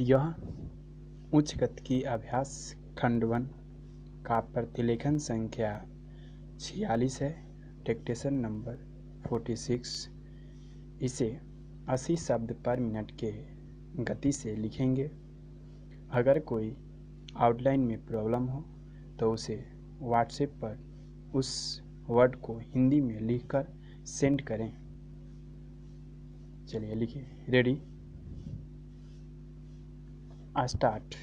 यह उच्च गति की अभ्यास खंड 1 का प्रतिलेखन संख्या 46 है। Dictation number 46। इसे 80 शब्द पर मिनट के गति से लिखेंगे। अगर कोई आउटलाइन में प्रॉब्लम हो तो उसे व्हाट्सएप पर उस वर्ड को हिंदी में लिखकर सेंड करें। चलिए लिखिए। Ready, start.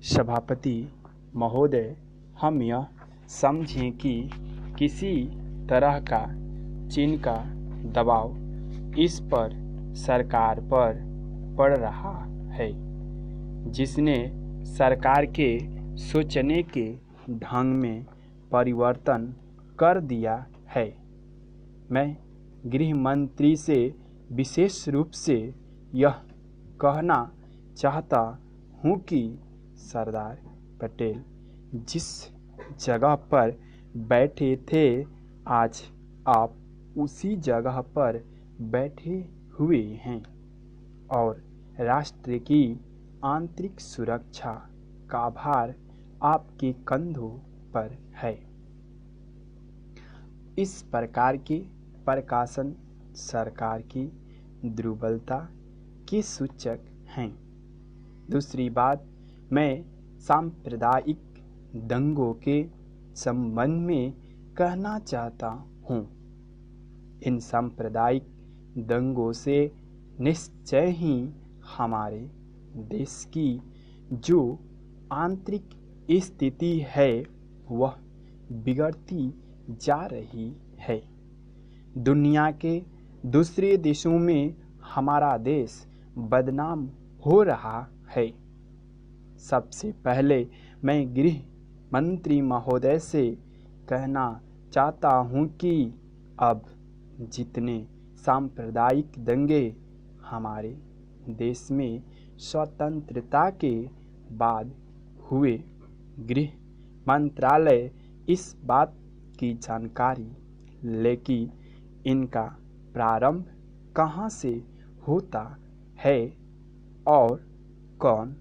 सभापति महोदय, हम यह समझें कि किसी तरह का चीन का दबाव इस पर सरकार पर पड़ रहा है, जिसने सरकार के सोचने के ढंग में परिवर्तन कर दिया है। मैं गृह मंत्री से विशेष रूप से यह कहना चाहता हूँ कि सरदार पटेल जिस जगह पर बैठे थे, आज आप उसी जगह पर बैठे हुए हैं और राष्ट्र की आंतरिक सुरक्षा का भार आपके कंधों पर है। इस प्रकार के प्रकाशन सरकार की दुर्बलता के सूचक हैं। दूसरी बात, मैं सांप्रदायिक दंगों के संबंध में कहना चाहता हूँ। इन सांप्रदायिक दंगों से निश्चय ही हमारे देश की जो आंतरिक स्थिति है वह बिगड़ती जा रही है। दुनिया के दूसरे देशों में हमारा देश बदनाम हो रहा है। सबसे पहले मैं गृह मंत्री महोदय से कहना चाहता हूँ कि अब जितने सांप्रदायिक दंगे हमारे देश में स्वतंत्रता के बाद हुए, गृह मंत्रालय इस बात की जानकारी ले कि इनका प्रारंभ कहाँ से होता है और कौन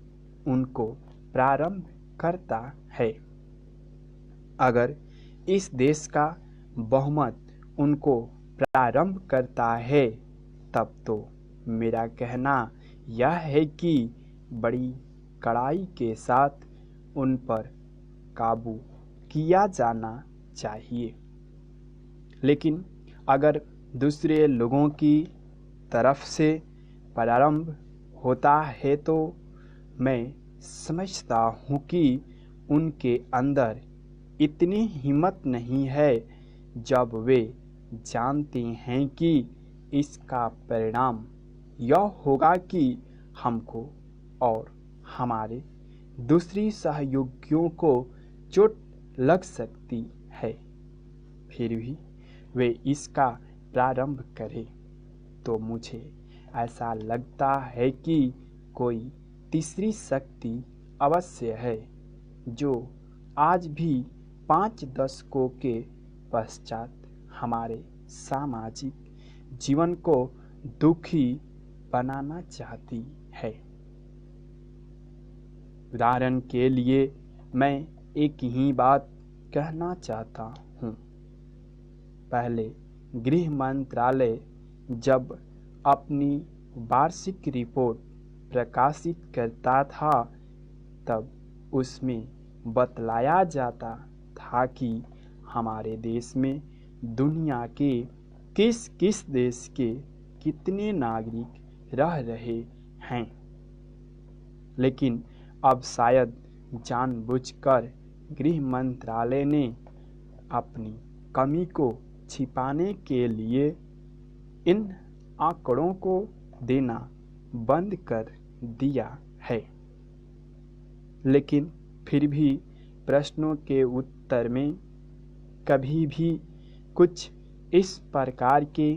उनको प्रारंभ करता है। अगर इस देश का बहुमत उनको प्रारंभ करता है, तब तो मेरा कहना यह है कि बड़ी कड़ाई के साथ उन पर काबू किया जाना चाहिए। लेकिन अगर दूसरे लोगों की तरफ से प्रारंभ होता है तो मैं समझता हूँ कि उनके अंदर इतनी हिम्मत नहीं है, जब वे जानते हैं कि इसका परिणाम यह होगा कि हमको और हमारे दूसरी सहयोगियों को चोट लग सकती है, फिर भी वे इसका प्रारंभ करें। तो मुझे ऐसा लगता है कि कोई तीसरी शक्ति अवश्य है, जो आज भी 5 दशकों के पश्चात हमारे सामाजिक जीवन को दुखी बनाना चाहती है। उदाहरण के लिए मैं एक ही बात कहना चाहता हूँ। पहले गृह मंत्रालय जब अपनी वार्षिक रिपोर्ट प्रकाशित करता था, तब उसमें बतलाया जाता था कि हमारे देश में दुनिया के किस किस देश के कितने नागरिक रह रहे हैं। लेकिन अब शायद जानबूझकर गृह मंत्रालय ने अपनी कमी को छिपाने के लिए इन आंकड़ों को देना बंद कर दिया है। लेकिन फिर भी प्रश्नों के उत्तर में कभी भी कुछ इस प्रकार के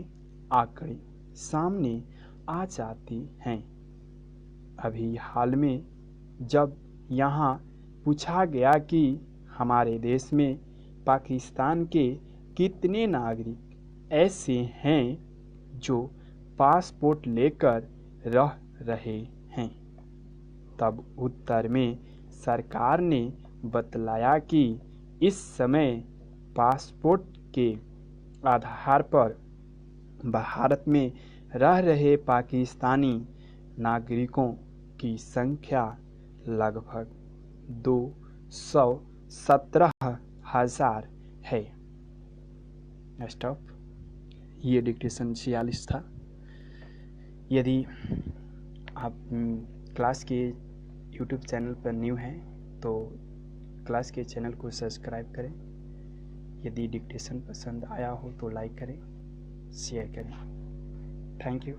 आंकड़े सामने आ जाते हैं। अभी हाल में जब यहाँ पूछा गया कि हमारे देश में पाकिस्तान के कितने नागरिक ऐसे हैं जो पासपोर्ट लेकर रह रहे हैं, तब उत्तर में सरकार ने बतलाया कि इस समय पासपोर्ट के आधार पर भारत में रह रहे पाकिस्तानी नागरिकों की संख्या लगभग 217,000 है। स्टॉप। ये डिक्टेशन 46 था। यदि आप क्लास के यूट्यूब चैनल पर न्यू हैं तो क्लास के चैनल को सब्सक्राइब करें। यदि डिक्टेशन पसंद आया हो तो लाइक करें, शेयर करें। Thank you.